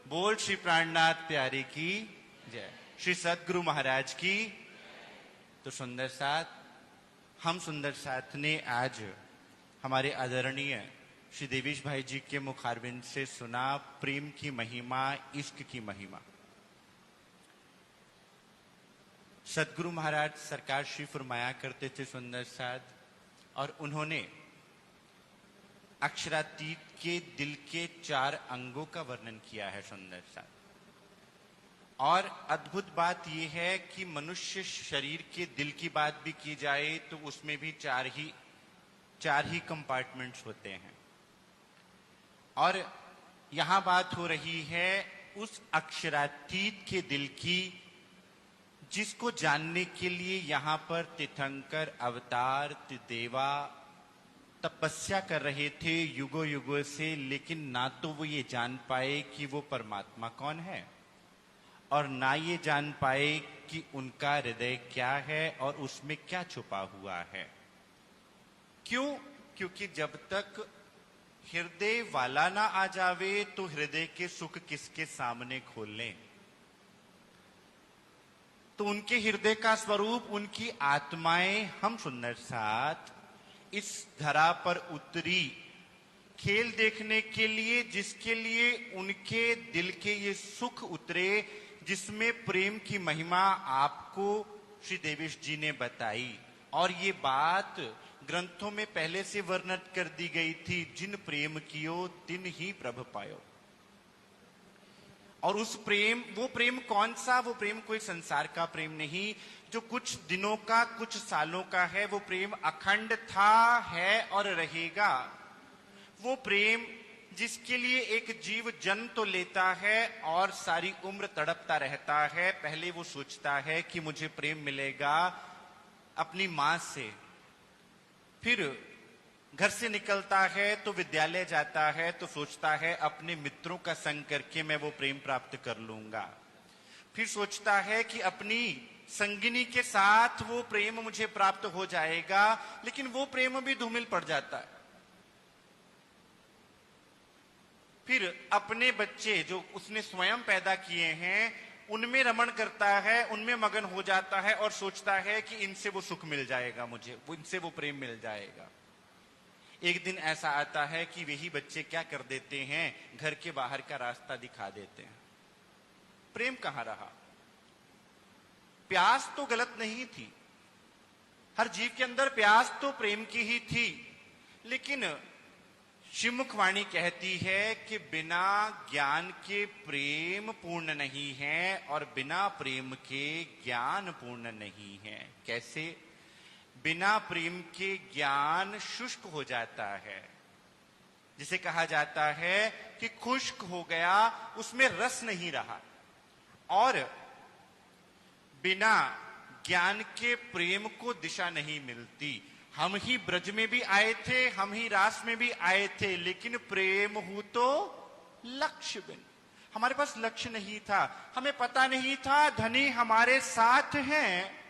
बोल श्री प्राणनाथ प्यारे की जय, श्री सद्गुरु महाराज की। तो सुंदर साथ, हम सुंदर साथ ने आज हमारे आदरणीय श्री देवेश भाई जी के मुखारबिंद से सुना प्रेम की महिमा, इश्क की महिमा। सद्गुरु महाराज सरकार श्री फरमाया करते थे सुंदर साथ, और उन्होंने अक्षरातीत के दिल के 4 अंगों का वर्णन किया है सुंदर साथ। और अद्भुत बात यह है कि मनुष्य शरीर के दिल की बात भी की जाए तो उसमें भी चार ही कंपार्टमेंट्स होते हैं। और यहां बात हो रही है उस अक्षरातीत के दिल की, जिसको जानने के लिए यहां पर तीर्थंकर अवतार देवा तपस्या कर रहे थे युगों युगों से, लेकिन ना तो वो ये जान पाए कि वो परमात्मा कौन है, और ना ये जान पाए कि उनका हृदय क्या है और उसमें क्या छुपा हुआ है। क्यों? क्योंकि जब तक हृदय वाला ना आ जावे तो हृदय के सुख किसके सामने खोल लें। तो उनके हृदय का स्वरूप, उनकी आत्माएं हम सुंदर साथ इस धरा पर उतरी खेल देखने के लिए, जिसके लिए उनके दिल के ये सुख उतरे, जिसमें प्रेम की महिमा आपको श्री देवेश जी ने बताई। और ये बात ग्रंथों में पहले से वर्णन कर दी गई थी, जिन प्रेम कियो तिन ही प्रभ पायो। और उस प्रेम, वो प्रेम कौन सा? वो प्रेम कोई संसार का प्रेम नहीं जो कुछ दिनों का, कुछ सालों का है। वो प्रेम अखंड था, है और रहेगा। वो प्रेम जिसके लिए एक जीव जन्म तो लेता है और सारी उम्र तड़पता रहता है। पहले वो सोचता है कि मुझे प्रेम मिलेगा अपनी मां से, फिर घर से निकलता है तो विद्यालय जाता है तो सोचता है अपने मित्रों का संग करके मैं वो प्रेम प्राप्त कर लूंगा। फिर सोचता है कि अपनी संगिनी के साथ वो प्रेम मुझे प्राप्त हो जाएगा, लेकिन वो प्रेम भी धूमिल पड़ जाता है। फिर अपने बच्चे जो उसने स्वयं पैदा किए हैं उनमें रमण करता है, उनमें मगन हो जाता है और सोचता है कि इनसे वो सुख मिल जाएगा, मुझे इनसे वो प्रेम मिल जाएगा। एक दिन ऐसा आता है कि वही बच्चे क्या कर देते हैं, घर के बाहर का रास्ता दिखा देते हैं। प्रेम कहां रहा? प्यास तो गलत नहीं थी, हर जीव के अंदर प्यास तो प्रेम की ही थी, लेकिन शिवमुखवाणी कहती है कि बिना ज्ञान के प्रेम पूर्ण नहीं है और बिना प्रेम के ज्ञान पूर्ण नहीं है। कैसे? बिना प्रेम के ज्ञान शुष्क हो जाता है। जिसे कहा जाता है कि खुश्क हो गया, उसमें रस नहीं रहा। और बिना ज्ञान के प्रेम को दिशा नहीं मिलती। हम ही ब्रज में भी आए थे, हम ही रास में भी आए थे, लेकिन प्रेम हो तो लक्ष्य बिन। हमारे पास लक्ष्य नहीं था, हमें पता नहीं था धनी हमारे साथ हैं,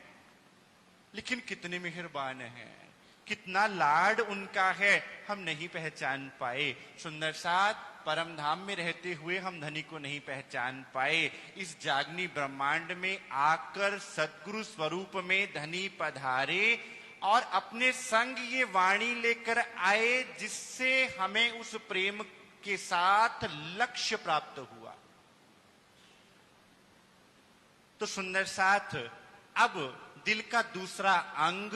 लेकिन कितने मेहरबान हैं, कितना लाड उनका है, हम नहीं पहचान पाए। सुंदर साथ, परम धाम में रहते हुए हम धनी को नहीं पहचान पाए। इस जागनी ब्रह्मांड में आकर सद्गुरु स्वरूप में धनी पधारे और अपने संग ये वाणी लेकर आए, जिससे हमें उस प्रेम के साथ लक्ष्य प्राप्त हुआ। तो सुंदर साथ, अब दिल का दूसरा अंग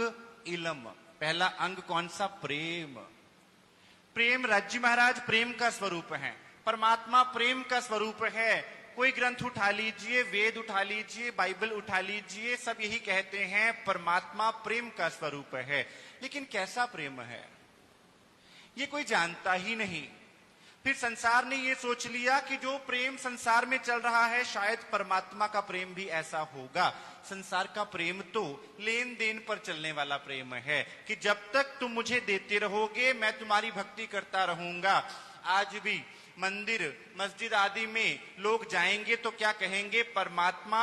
इलम। पहला अंग कौन सा? प्रेम। प्रेम, राज्य महाराज प्रेम का स्वरूप है, परमात्मा प्रेम का स्वरूप है। कोई ग्रंथ उठा लीजिए, वेद उठा लीजिए, बाइबल उठा लीजिए, सब यही कहते हैं परमात्मा प्रेम का स्वरूप है। लेकिन कैसा प्रेम है ये कोई जानता ही नहीं। फिर संसार ने ये सोच लिया कि जो प्रेम संसार में चल रहा है शायद परमात्मा का प्रेम भी ऐसा होगा। संसार का प्रेम तो लेन देन पर चलने वाला प्रेम है कि जब तक तुम मुझे देते रहोगे मैं तुम्हारी भक्ति करता रहूंगा। आज भी मंदिर मस्जिद आदि में लोग जाएंगे तो क्या कहेंगे? परमात्मा,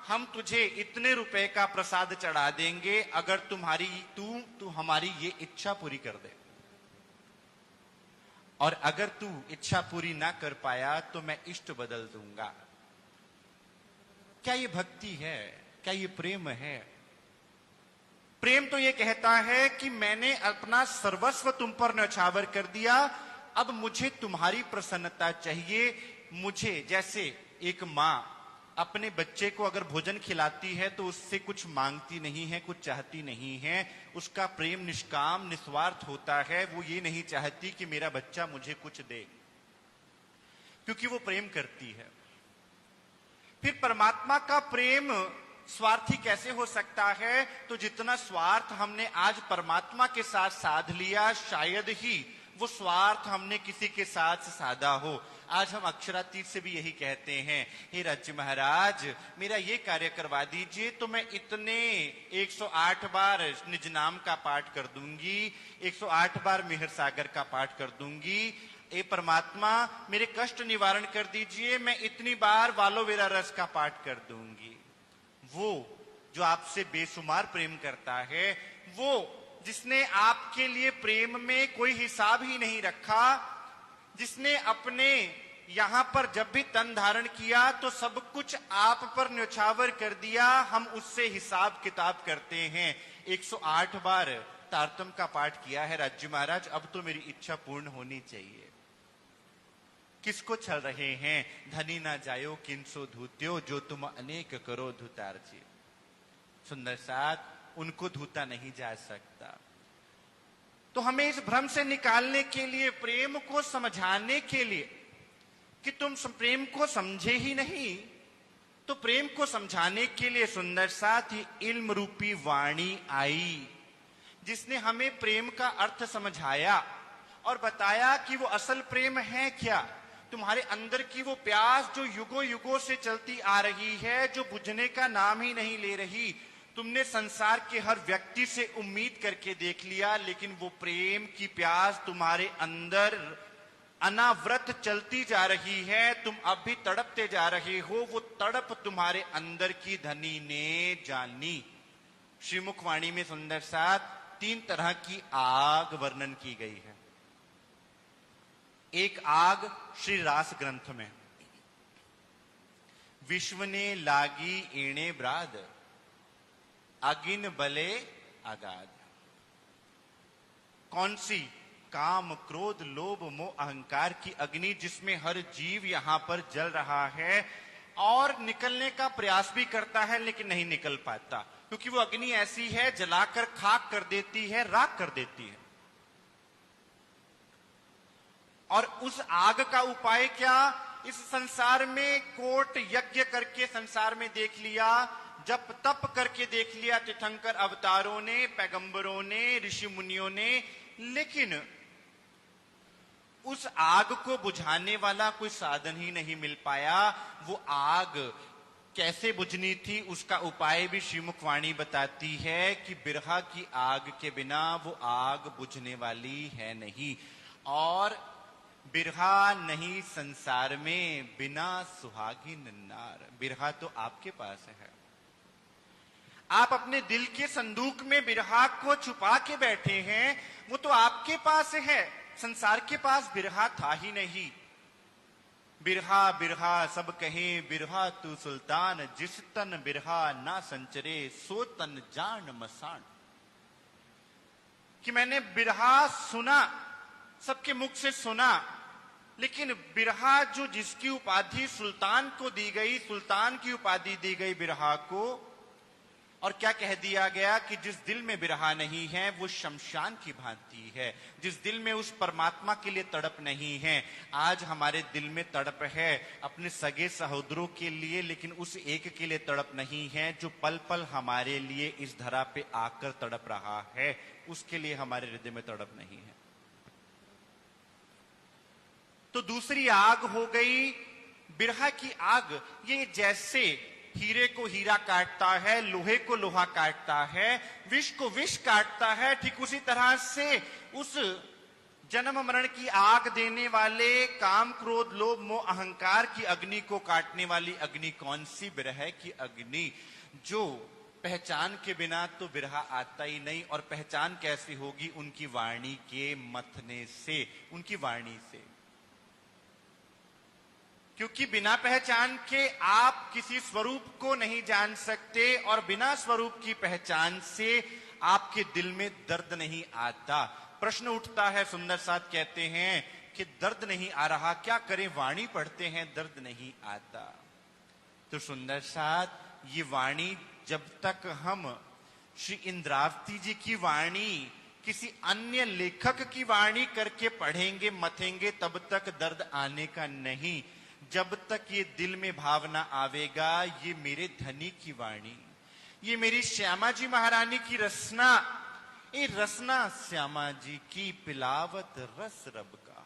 हम तुझे इतने रुपए का प्रसाद चढ़ा देंगे अगर तू हमारी ये इच्छा पूरी कर दे। और अगर तू इच्छा पूरी ना कर पाया तो मैं इष्ट बदल दूंगा। क्या ये भक्ति है? क्या ये प्रेम है? प्रेम तो ये कहता है कि मैंने अपना सर्वस्व तुम पर न्यौछावर कर दिया, अब मुझे तुम्हारी प्रसन्नता चाहिए। मुझे, जैसे एक मां अपने बच्चे को अगर भोजन खिलाती है तो उससे कुछ मांगती नहीं है, कुछ चाहती नहीं है, उसका प्रेम निष्काम निस्वार्थ होता है। वो ये नहीं चाहती कि मेरा बच्चा मुझे कुछ दे, क्योंकि वो प्रेम करती है। फिर परमात्मा का प्रेम स्वार्थी कैसे हो सकता है? तो जितना स्वार्थ हमने आज परमात्मा के साथ साध लिया, शायद ही वो स्वार्थ हमने किसी के साथ साधा हो। आज हम अक्षरातीत से भी यही कहते हैं, हे राज्य महाराज मेरा ये कार्य करवा दीजिए तो मैं इतने 108 बार निज नाम का पाठ कर दूंगी, 108 बार मिहर सागर का पाठ कर दूंगी। ए परमात्मा मेरे कष्ट निवारण कर दीजिए, मैं इतनी बार वालोवेरा रस का पाठ कर दूंगी। वो जो आपसे बेसुमार प्रेम करता है, वो जिसने आपके लिए प्रेम में कोई हिसाब ही नहीं रखा, जिसने अपने यहां पर जब भी तन धारण किया तो सब कुछ आप पर न्यौछावर कर दिया, हम उससे हिसाब किताब करते हैं। 108 बार तारतम का पाठ किया है राज्य महाराज, अब तो मेरी इच्छा पूर्ण होनी चाहिए। किसको छल रहे हैं? धनी ना जायो किंसो धूत्यो, जो तुम अनेक करो धुतार्जी। सुंदर साथ, उनको धूता नहीं जा सकता। तो हमें इस भ्रम से निकालने के लिए, प्रेम को समझाने के लिए कि तुम प्रेम को समझे ही नहीं, तो प्रेम को समझाने के लिए सुंदर साथ ही इल्म रूपी वाणी आई, जिसने हमें प्रेम का अर्थ समझाया और बताया कि वो असल प्रेम है क्या। तुम्हारे अंदर की वो प्यास जो युगों युगों से चलती आ रही है, जो बुझने का नाम ही नहीं ले रही, तुमने संसार के हर व्यक्ति से उम्मीद करके देख लिया, लेकिन वो प्रेम की प्यास तुम्हारे अंदर अनावृत चलती जा रही है। तुम अब भी तड़पते जा रहे हो, वो तड़प तुम्हारे अंदर की धनी ने जानी। श्रीमुखवाणी में सुंदर साथ 3 तरह की आग वर्णन की गई है। एक आग श्री रास ग्रंथ में, विश्व ने लागी एणे ब्राद, अगिन बले अगाध। कौन सी? काम क्रोध लोभ मोह अहंकार की अग्नि, जिसमें हर जीव यहां पर जल रहा है और निकलने का प्रयास भी करता है लेकिन नहीं निकल पाता, क्योंकि वो अग्नि ऐसी है, जलाकर खाक कर देती है, राख कर देती है। और उस आग का उपाय क्या? इस संसार में कोट यज्ञ करके संसार में देख लिया, जप तप करके देख लिया तीर्थंकर अवतारों ने, पैगंबरों ने, ऋषि मुनियों ने, लेकिन उस आग को बुझाने वाला कोई साधन ही नहीं मिल पाया। वो आग कैसे बुझनी थी, उसका उपाय भी श्रीमुखवाणी बताती है कि बिरहा की आग के बिना वो आग बुझने वाली है नहीं। और बिरहा नहीं संसार में बिना सुहागी नन्नार। बिरहा तो आपके पास है, आप अपने दिल के संदूक में बिरहा को छुपा के बैठे हैं, वो तो आपके पास है, संसार के पास बिरहा था ही नहीं। बिरहा बिरहा सब कहें, बिरहा तू सुल्तान, जिस तन बिरहा ना संचरे सो तन जान मसान। कि मैंने बिरहा सुना, सबके मुख से सुना, लेकिन बिरहा जो जिसकी उपाधि सुल्तान को दी गई, सुल्तान की उपाधि दी गई बिरहा को, और क्या कह दिया गया कि जिस दिल में बिरहा नहीं है वो शमशान की भांति है, जिस दिल में उस परमात्मा के लिए तड़प नहीं है। आज हमारे दिल में तड़प है अपने सगे सहोदरों के लिए, लेकिन उस एक के लिए तड़प नहीं है जो पल पल हमारे लिए इस धरा पे आकर तड़प रहा है, उसके लिए हमारे हृदय में तड़प नहीं है। तो दूसरी आग हो गई बिरहा की आग। ये जैसे हीरे को हीरा काटता है, लोहे को लोहा काटता है, विष को विष काटता है, ठीक उसी तरह से उस जन्म मरण की आग देने वाले काम क्रोध लोभ मोह अहंकार की अग्नि को काटने वाली अग्नि कौन सी? बिरह की अग्नि, जो पहचान के बिना तो बिरहा आता ही नहीं, और पहचान कैसी होगी? उनकी वाणी के मथने से, उनकी वाणी से। क्योंकि बिना पहचान के आप किसी स्वरूप को नहीं जान सकते, और बिना स्वरूप की पहचान से आपके दिल में दर्द नहीं आता। प्रश्न उठता है, सुंदर साथ कहते हैं कि दर्द नहीं आ रहा, क्या करें? वाणी पढ़ते हैं, दर्द नहीं आता। तो सुंदर साथ, ये वाणी जब तक हम श्री इंद्रावती जी की वाणी किसी अन्य लेखक की वाणी करके पढ़ेंगे, मथेंगे, तब तक दर्द आने का नहीं। जब तक ये दिल में भावना आवेगा, ये मेरे धनी की वाणी, ये मेरी श्यामा जी महारानी की रसना, ये रसना श्यामा जी की, पिलावत रस रब का।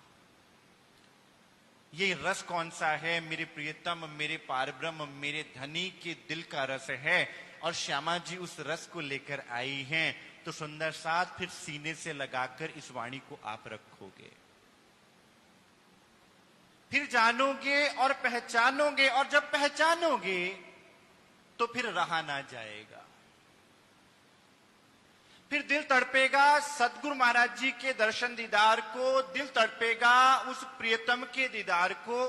ये रस कौन सा है? मेरे प्रियतम, मेरे पारब्रह्म, मेरे धनी के दिल का रस है, और श्यामा जी उस रस को लेकर आई हैं। तो सुंदर साथ, फिर सीने से लगाकर इस वाणी को आप रखोगे, फिर जानोगे और पहचानोगे, और जब पहचानोगे तो फिर रहा ना जाएगा। फिर दिल तड़पेगा सतगुरु महाराज जी के दर्शन दीदार को, दिल तड़पेगा उस प्रियतम के दीदार को।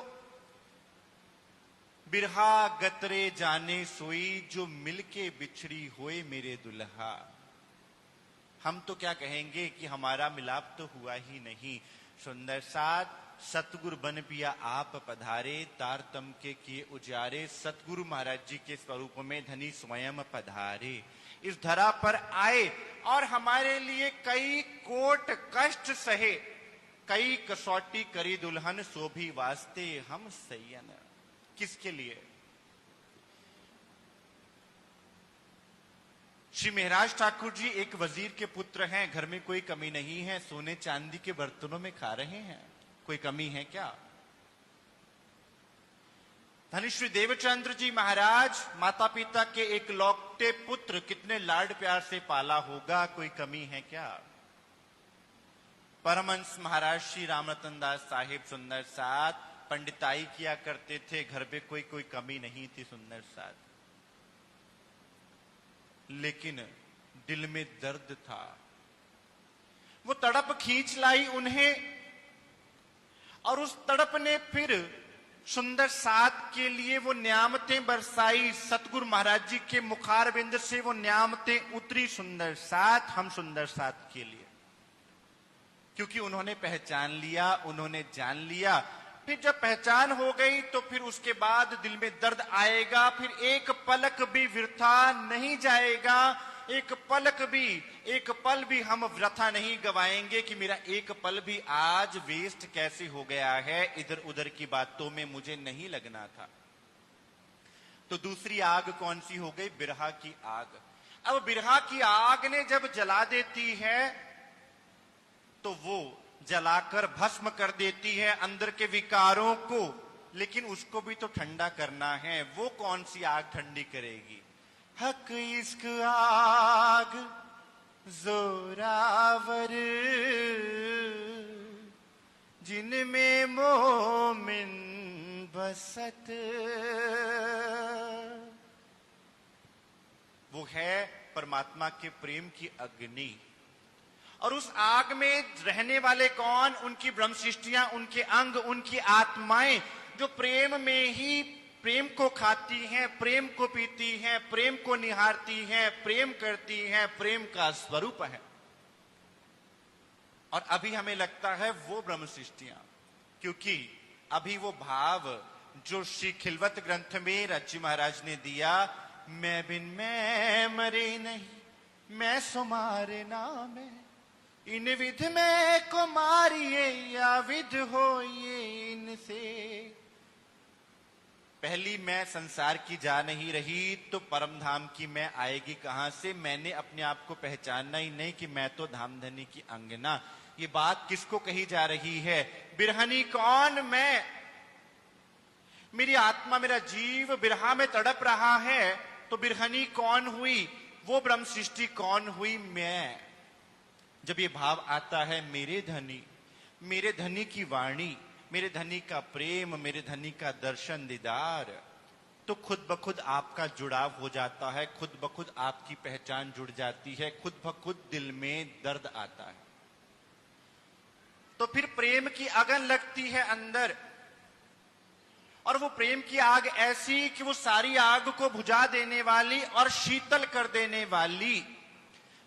बिरहा गतरे जाने सोई, जो मिलके बिछड़ी होए मेरे दुल्हा। हम तो क्या कहेंगे कि हमारा मिलाप तो हुआ ही नहीं। सुंदर साथ, सतगुरु बन पिया आप पधारे, तारतम के किए उजारे, सतगुरु महाराज जी के स्वरूप में धनी स्वयं पधारे। इस धरा पर आए और हमारे लिए कई कोट कष्ट सहे, कई कसौटी करी दुल्हन, सो भी वास्ते हम सैयन। किसके लिए? श्री महराज ठाकुर जी एक वजीर के पुत्र हैं, घर में कोई कमी नहीं है, सोने चांदी के बर्तनों में खा रहे हैं, कोई कमी है क्या? धनी श्री देवचंद्र जी महाराज माता पिता के एक लौटे पुत्र, कितने लाड प्यार से पाला होगा, कोई कमी है क्या? परमहंस महाराज श्री रामरतन दास साहिब सुंदर साथ पंडिताई किया करते थे, घर पे कोई कमी नहीं थी सुंदर साथ। लेकिन दिल में दर्द था, वो तड़प खींच लाई उन्हें, और उस तड़प ने फिर सुंदर साथ के लिए वो न्यामतें बरसाई। सतगुरु महाराज जी के मुखारविंद से वो न्यामतें उतरी सुंदर साथ, हम सुंदर साथ के लिए, क्योंकि उन्होंने पहचान लिया, उन्होंने जान लिया। फिर जब पहचान हो गई तो फिर उसके बाद दिल में दर्द आएगा, फिर एक पलक भी वृथा नहीं जाएगा, एक पल भी हम वृथा नहीं गवाएंगे कि मेरा एक पल भी आज वेस्ट कैसे हो गया है, इधर उधर की बातों में मुझे नहीं लगना था। तो दूसरी आग कौन सी हो गई? बिरहा की आग। अब बिरहा की आग ने जब जला देती है तो वो जलाकर भस्म कर देती है अंदर के विकारों को, लेकिन उसको भी तो ठंडा करना है। वो कौन सी आग ठंडी करेगी? हक इश्क आग जोरावर, जिनमें मोमिन बसत। वो है परमात्मा के प्रेम की अग्नि, और उस आग में रहने वाले कौन? उनकी ब्रह्म सृष्टियां, उनके अंग, उनकी आत्माएं, जो प्रेम में ही प्रेम को खाती हैं, प्रेम को पीती हैं, प्रेम को निहारती हैं, प्रेम करती हैं, प्रेम का स्वरूप है। और अभी हमें लगता है वो ब्रह्म सृष्टियां, क्योंकि अभी वो भाव जो श्री खिलवत ग्रंथ में रज्जी महाराज ने दिया, मैं बिन मैं मरे नहीं, मैं सुमारे नाम है, इन विध में को मारिए या विध हो ये इनसे। पहली मैं संसार की जा नहीं रही तो परम धाम की मैं आएगी कहां से? मैंने अपने आप को पहचानना ही नहीं कि मैं तो धामधनी की अंगना। ये बात किसको कही जा रही है? बिरहनी कौन? मैं, मेरी आत्मा, मेरा जीव बिरहा में तड़प रहा है, तो बिरहनी कौन हुई? वो ब्रह्म सृष्टि कौन हुई? मैं। जब ये भाव आता है, मेरे धनी की वाणी, मेरे धनी का प्रेम, मेरे धनी का दर्शन दीदार, तो खुद ब खुद आपका जुड़ाव हो जाता है, खुद ब खुद आपकी पहचान जुड़ जाती है, खुद ब खुद दिल में दर्द आता है। तो फिर प्रेम की अगन लगती है अंदर, और वो प्रेम की आग ऐसी कि वो सारी आग को बुझा देने वाली और शीतल कर देने वाली,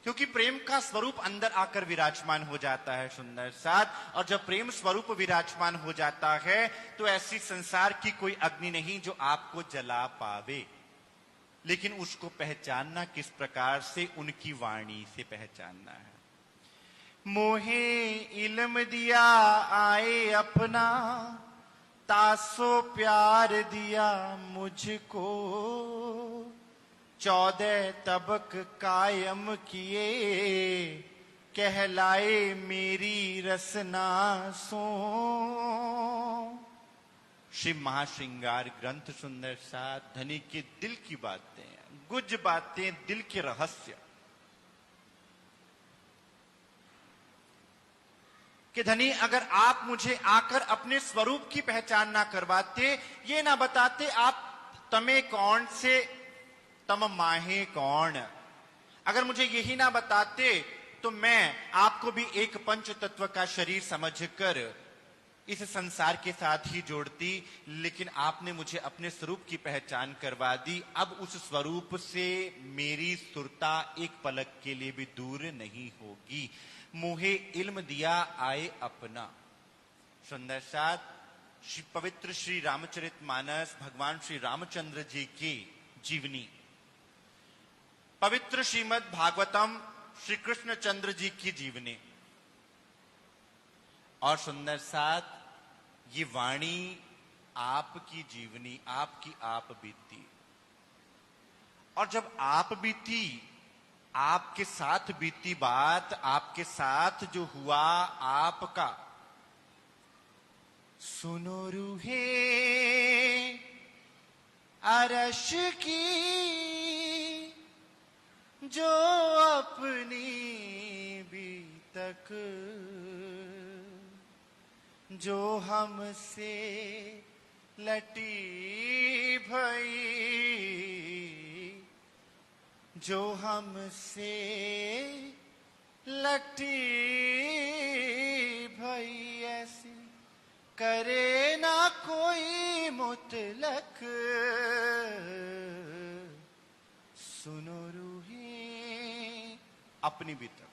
क्योंकि प्रेम का स्वरूप अंदर आकर विराजमान हो जाता है सुंदर साथ। और जब प्रेम स्वरूप विराजमान हो जाता है तो ऐसी संसार की कोई अग्नि नहीं जो आपको जला पावे। लेकिन उसको पहचानना किस प्रकार से? उनकी वाणी से पहचानना है। मोहे इल्म दिया आए अपना, तासो प्यार दिया मुझको, 14 तबक कायम किए, कहलाए मेरी रसना सो। शिव महाश्रृंगार ग्रंथ सुंदर साथ धनी के दिल की बातें, गुज बातें, दिल के रहस्य, कि धनी अगर आप मुझे आकर अपने स्वरूप की पहचान ना करवाते, ये ना बताते आप तमे कौन से तम माहे कौन, अगर मुझे यही ना बताते तो मैं आपको भी एक पंच तत्व का शरीर समझकर इस संसार के साथ ही जोड़ती। लेकिन आपने मुझे अपने स्वरूप की पहचान करवा दी। अब उस स्वरूप से मेरी सुरता एक पलक के लिए भी दूर नहीं होगी। मुहे इल्म दिया आए अपना। सुंदर साथ पवित्र श्री रामचरितमानस भगवान श्री रामचंद्र जी की जीवनी, पवित्र श्रीमद् भागवतम श्री कृष्ण चंद्र जी की जीवनी, और सुंदर साथ ये वाणी आपकी जीवनी, आपकी आप बीती। और जब आप बीती, आपके साथ बीती बात, आपके साथ जो हुआ आपका, सुनो रूहे अरश की जो अपनी बीतक, जो हमसे लटी भई, जो हमसे लटी भई, ऐसी करे ना कोई मुतलक, सुनो रूही अपनी बीतक।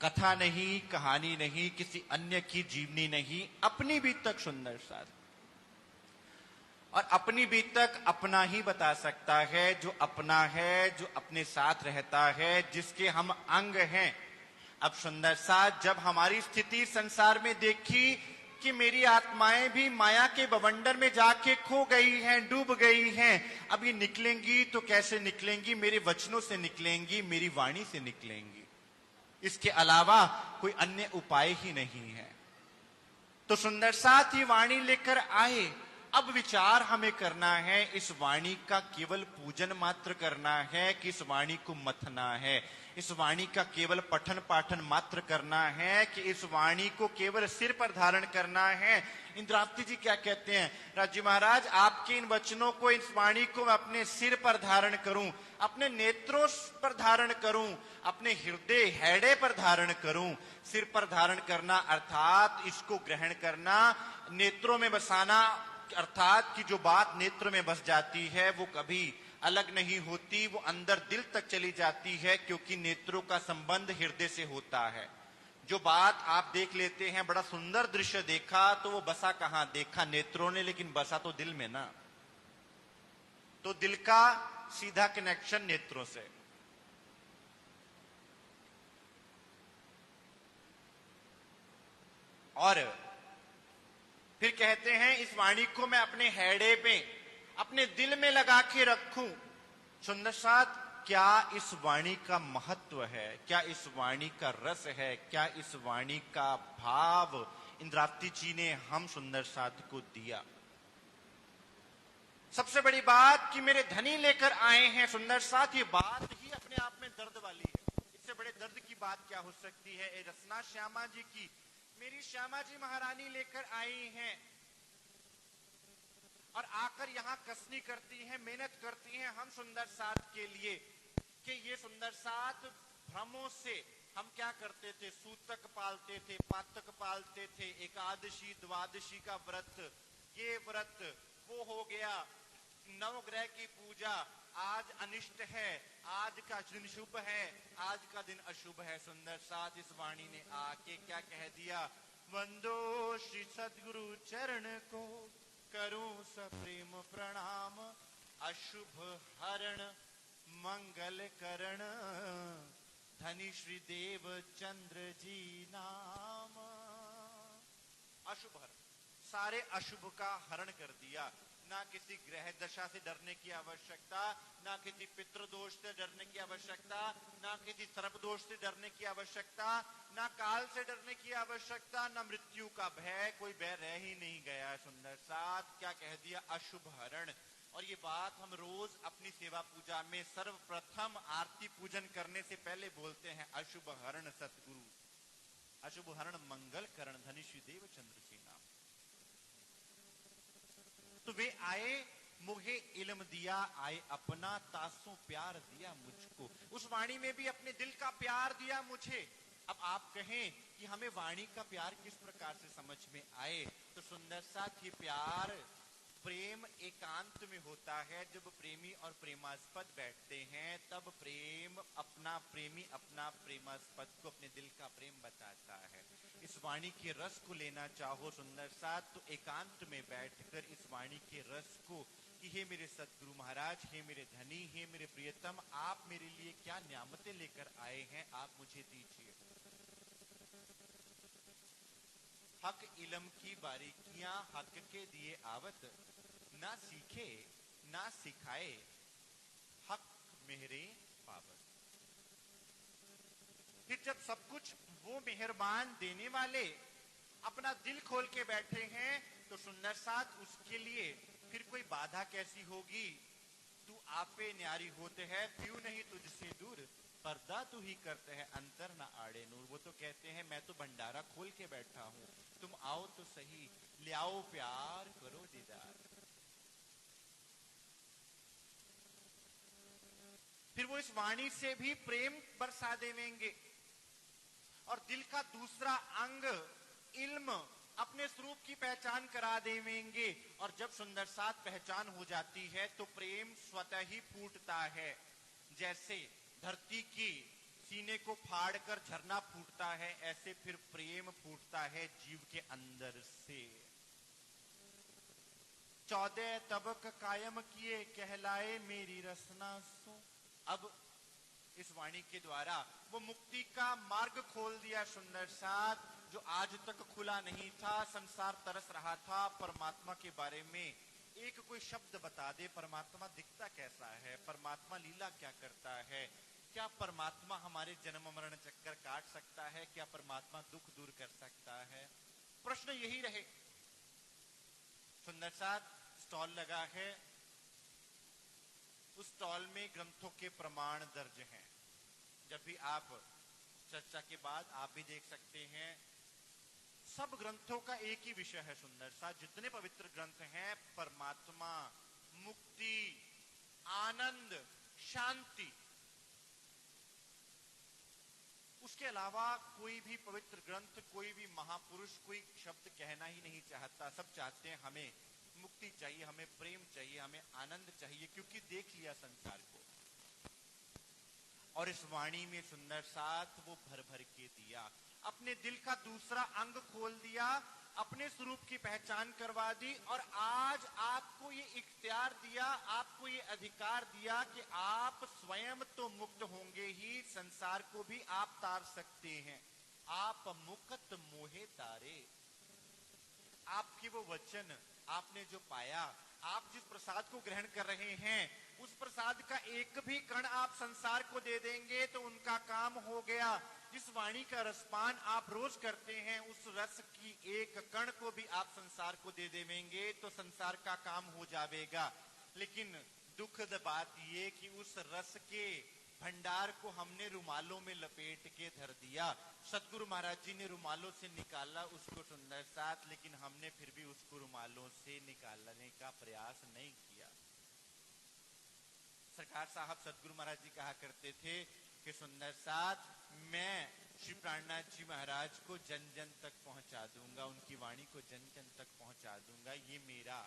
कथा नहीं, कहानी नहीं, किसी अन्य की जीवनी नहीं, अपनी बीतक सुंदर साथ। और अपनी बीतक अपना ही बता सकता है, जो अपना है, जो अपने साथ रहता है, जिसके हम अंग हैं। अब सुंदर साथ जब हमारी स्थिति संसार में देखी कि मेरी आत्माएं भी माया के बवंडर में जाके खो गई हैं, डूब गई हैं, अब ये निकलेंगी तो कैसे निकलेंगी? मेरे वचनों से निकलेंगी, मेरी वाणी से निकलेंगी, इसके अलावा कोई अन्य उपाय ही नहीं है। तो सुंदर साथ ही वाणी लेकर आए। अब विचार हमें करना है, इस वाणी का केवल पूजन मात्र करना है कि इस वाणी को मथना है? इस वाणी का केवल पठन पाठन मात्र करना है कि इस वाणी को केवल सिर पर धारण करना है? इंद्रावती जी क्या कहते हैं? राजी महाराज, आपके इन वचनों को, इस वाणी को मैं अपने सिर पर धारण करूं, अपने नेत्रों पर धारण करूं, अपने हृदय हैडे पर धारण करूं। सिर पर धारण करना अर्थात इसको ग्रहण करना, नेत्रों में बसाना अर्थात कि जो बात नेत्र में बस जाती है वो कभी अलग नहीं होती, वो अंदर दिल तक चली जाती है, क्योंकि नेत्रों का संबंध हृदय से होता है। जो बात आप देख लेते हैं, बड़ा सुंदर दृश्य देखा, तो वो बसा कहां? देखा नेत्रों ने, लेकिन बसा तो दिल में ना। तो दिल का सीधा कनेक्शन नेत्रों से। और फिर कहते हैं इस वाणी को मैं अपने हैडे पे, अपने दिल में लगा के रखूं। सुंदर साथ, क्या इस वाणी का महत्व है? क्या इस वाणी का रस है? क्या इस वाणी का भाव इंद्रावती जी ने हम सुंदर साथ को दिया? सबसे बड़ी बात कि मेरे धनी लेकर आए हैं सुंदर साथ, ये बात ही अपने आप में दर्द वाली है। इससे बड़े दर्द की बात क्या हो सकती है? ए रसना श्यामा जी की, मेरी श्यामा जी महारानी लेकर आई हैं। और आकर यहाँ कसनी करती हैं, मेहनत करती हैं हम सुंदर साथ के लिए, कि ये सुंदर साथ भ्रमों से हम क्या करते थे, सूतक पालते थे, पातक पालते थे, एकादशी द्वादशी का व्रत, ये व्रत वो हो गया, नवग्रह की पूजा, आज अनिष्ट है, आज का दिन शुभ है, आज का दिन अशुभ है। सुंदर साथ इस वाणी ने आके क्या कह दिया, वंदो श्री सद्गुरु चरण को, करूं सप्रेम प्रणाम, अशुभ हरण मंगल करण, धनी श्री देव चंद्र जी नाम। अशुभ हरण, सारे अशुभ का हरण कर दिया। ना किसी ग्रह दशा से डरने की आवश्यकता, ना किसी पितृ दोष से डरने की आवश्यकता, ना किसी सर्प दोष से डरने की आवश्यकता, ना काल से डरने की आवश्यकता, ना मृत्यु का भय, कोई भय रह ही नहीं गया। सुंदर साथ क्या कह दिया, अशुभ हरण। और ये बात हम रोज अपनी सेवा पूजा में सर्वप्रथम आरती पूजन करने से पहले बोलते हैं, अशुभ हरण सतगुरु, अशुभ हरण मंगल करण, धनी श्री देव चंद्र जी नाम। तो वे आए, मुझे इल्म दिया, आए अपना तासों प्यार दिया मुझको। उस वाणी में भी अपने दिल का प्यार दिया मुझे। अब आप कहें कि हमें वाणी का प्यार किस प्रकार से समझ में आए, तो सुंदर साथ ये प्यार प्रेम एकांत में होता है। जब प्रेमी और प्रेमास्पद बैठते हैं तब प्रेम अपना प्रेमी अपना प्रेमास्पद को अपने दिल का प्रेम बताता है। इस वाणी के रस को लेना चाहो सुंदर साथ, तो एकांत में बैठकर इस वाणी के रस को, कि हे मेरे सतगुरु महाराज, हे मेरे धनी, हे मेरे प्रियतम, आप मेरे लिए क्या न्यामतें लेकर आए हैं, आप मुझे दीजिए। हक इलम की बारीकियां हक के दिए आवत, ना सीखे ना सिखाए, हक मेहरे पावत। फिर जब सब कुछ वो मेहरबान देने वाले अपना दिल खोल के बैठे हैं, तो सुंदर साथ उसके लिए फिर कोई बाधा कैसी होगी। तू आपे न्यारी होते है, क्यों नहीं तुझसे दूर, पर्दा तू ही करते हैं, अंतर न आड़े नूर। वो तो कहते हैं मैं तो भंडारा खोल के बैठा हूं, तुम आओ तो सही, ले आओ प्यार, करो दीदार। फिर वो इस वाणी से भी प्रेम बरसा देवेंगे। और दिल का दूसरा अंग इल्म अपने स्वरूप की पहचान करा देवेंगे। और जब सुंदर साथ पहचान हो जाती है तो प्रेम स्वतः ही फूटता है। जैसे धरती की सीने को फाड़कर झरना फूटता है, ऐसे फिर प्रेम फूटता है जीव के अंदर से। 14 तबक कायम किए, कहलाए मेरी रसना सो। अब इस वाणी के द्वारा वो मुक्ति का मार्ग खोल दिया सुंदर साथ, जो आज तक खुला नहीं था। संसार तरस रहा था परमात्मा के बारे में, एक कोई शब्द बता दे, परमात्मा दिखता कैसा है, परमात्मा लीला क्या करता है, क्या परमात्मा हमारे जन्म मरण चक्कर काट सकता है, क्या परमात्मा दुख दूर कर सकता है। प्रश्न यही रहे। सुंदर साथ स्टॉल लगा है, उस स्टॉल में ग्रंथों के प्रमाण दर्ज हैं। जब भी आप चर्चा के बाद आप भी देख सकते हैं, सब ग्रंथों का एक ही विषय है सुंदर सा। जितने पवित्र ग्रंथ हैं, परमात्मा, मुक्ति, आनंद, शांति, उसके अलावा कोई भी पवित्र ग्रंथ, कोई भी महापुरुष कोई शब्द कहना ही नहीं चाहता। सब चाहते हैं हमें मुक्ति चाहिए, हमें प्रेम चाहिए, हमें आनंद चाहिए, क्योंकि देख लिया संसार को। और इस वाणी में सुंदर साथ वो भर भर के दिया, अपने दिल का दूसरा अंग खोल दिया, अपने स्वरूप की पहचान करवा दी। और आज आपको ये इख्तियार दिया, आपको ये अधिकार दिया कि आप स्वयं तो मुक्त होंगे ही, संसार को भी आप तार सकते हैं। आप मुक्त मोहे तारे। आपके वो वचन आपने जो पाया, आप जिस प्रसाद को ग्रहण कर रहे हैं, उस प्रसाद का एक भी कण आप संसार को दे देंगे तो उनका काम हो गया। जिस वाणी का रसपान आप रोज करते हैं, उस रस की एक कण को भी आप संसार को दे देवेंगे तो संसार का काम हो जाएगा। लेकिन दुखद बात ये कि उस रस के भंडार को हमने रुमालों में लपेट के धर दिया। सतगुरु महाराज जी ने रुमालों से निकाला उसको सुंदर साथ, लेकिन हमने फिर भी उसको रुमालों से निकालने का प्रयास नहीं किया। सरकार साहब सतगुरु महाराज जी कहा करते थे कि सुंदर साथ मैं श्री प्राणनाथ जी महाराज को जन जन तक पहुंचा दूंगा, उनकी वाणी को जन जन तक पहुंचा दूंगा, ये मेरा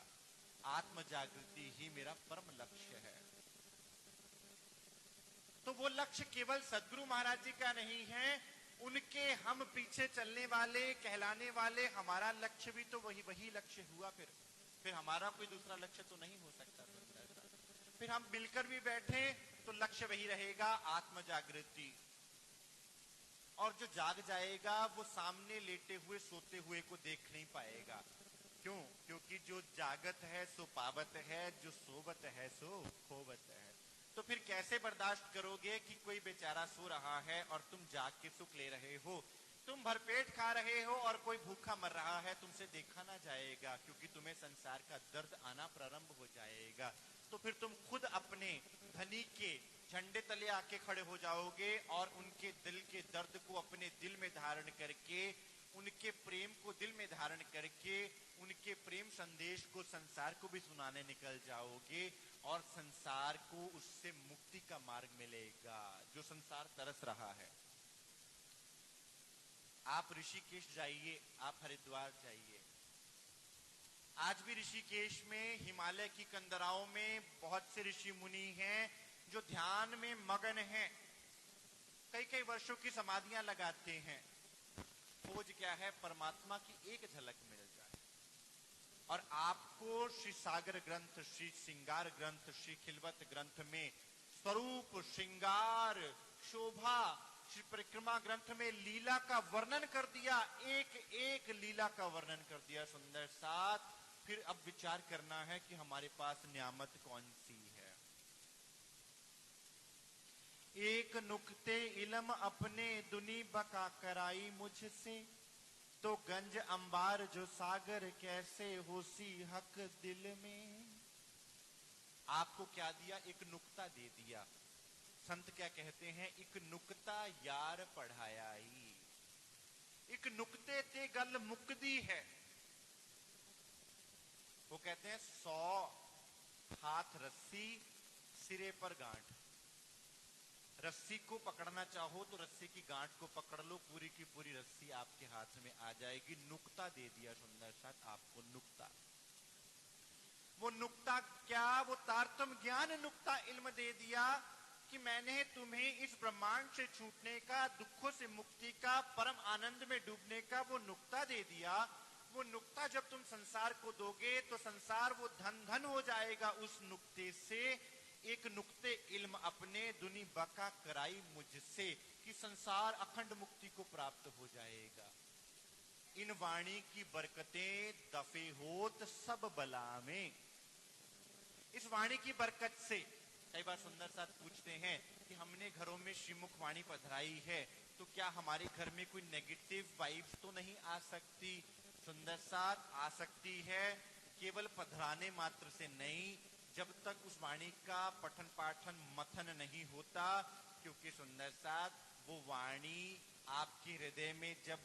आत्म जागृति ही मेरा परम लक्ष्य है। तो वो लक्ष्य केवल सदगुरु महाराज जी का नहीं है, उनके हम पीछे चलने वाले कहलाने वाले हमारा लक्ष्य भी तो वही लक्ष्य हुआ। फिर हमारा कोई दूसरा लक्ष्य तो नहीं हो सकता। फिर हम मिलकर भी बैठे तो लक्ष्य वही रहेगा, आत्म जागृति। और जो जाग जाएगा वो सामने लेटे हुए सोते हुए को देख नहीं पाएगा। क्यों? क्योंकि जो जागत है सो पावत है, जो सोवत है सो खोवत है। तो फिर कैसे बर्दाश्त करोगे कि कोई बेचारा सो रहा है और तुम जाग के सुख ले रहे हो? तुम भरपेट खा रहे हो और कोई भूखा मर रहा है, तुमसे देखा ना जाएगा, क्योंकि तुम्हें संसार का दर्द आना प्रारंभ हो जाएगा। तो फिर तुम खुद अपने धनी के झंडे तले आके खड़े हो जाओगे और उनके दिल के दर्द को अपने दिल में धारण करके, उनके प्रेम को दिल में धारण करके, उनके प्रेम संदेश को संसार को भी सुनाने निकल जाओगे और संसार को उससे मुक्ति का मार्ग मिलेगा जो संसार तरस रहा है। आप ऋषिकेश जाइए, आप हरिद्वार जाइए, आज भी ऋषिकेश में हिमालय की कंदराओं में बहुत से ऋषि मुनि हैं जो ध्यान में मगन हैं, कई कई वर्षों की समाधियां लगाते हैं। खोज क्या है? परमात्मा की एक झलक मिल जाए। और आपको श्री सागर ग्रंथ, श्री श्रृंगार ग्रंथ, श्री खिलवत ग्रंथ में स्वरूप, श्रृंगार, शोभा, श्री परिक्रमा ग्रंथ में लीला का वर्णन कर दिया, एक एक लीला का वर्णन कर दिया सुंदर साथ। फिर अब विचार करना है कि हमारे पास नियामत कौन सी है। एक नुक्ते इलम अपने दुनी बका कराई मुझसे, तो गंज अंबार जो सागर कैसे होसी हक दिल में। आपको क्या दिया? एक नुक्ता दे दिया। संत क्या कहते हैं? एक नुक्ता यार पढ़ाया ही, एक नुक्ते ते गल मुक्दी है। वो कहते हैं 100 हाथ रस्सी, सिरे पर गांठ। रस्सी को पकड़ना चाहो तो रस्सी की गांठ को पकड़ लो, पूरी की पूरी रस्सी आपके हाथ में आ जाएगी। नुक्ता दे दिया सुंदर साथ आपको, नुक्ता। वो नुक्ता क्या? वो तारतम ज्ञान नुक्ता इल्म दे दिया कि मैंने तुम्हें इस ब्रह्मांड से छूटने का, दुखों से मुक्ति का, परम आनंद में डूबने का वो नुक्ता दे दिया। वो नुक्ता जब तुम संसार को दोगे तो संसार वो धन धन हो जाएगा उस नुक्ते से। एक नुक्ते इल्म अपने दुनी बका कराई मुझसे, कि संसार अखंड मुक्ति को प्राप्त हो जाएगा। इन वाणी की बरकतें दफे होत सब बला में। इस वाणी की बरकत से कई बार सुंदर साथ पूछते हैं कि हमने घरों में श्रीमुख वाणी पधराई है तो क्या हमारे घर में कोई नेगेटिव वाइब्स तो नहीं आ सकती? सुंदर साथ आ सकती है, केवल पधराने मात्र से नहीं, जब तक उस वाणी का पठन पाठन मथन नहीं होता। क्योंकि सुंदर साथ वो वाणी आपके हृदय में जब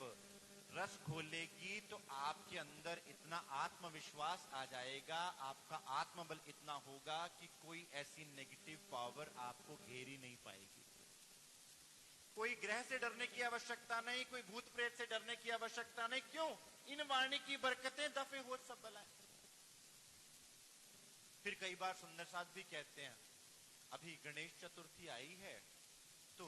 रस घोलेगी तो आपके अंदर इतना आत्मविश्वास आ जाएगा, आपका आत्मबल इतना होगा कि कोई ऐसी नेगेटिव पावर आपको घेर ही नहीं पाएगी। कोई ग्रह से डरने की आवश्यकता नहीं, कोई भूत प्रेत से डरने की आवश्यकता नहीं। क्यों? इन वाणी की बरकतें दफे हो सब बलाएं। फिर कई बार सुंदर साथ भी कहते हैं, अभी गणेश चतुर्थी आई है तो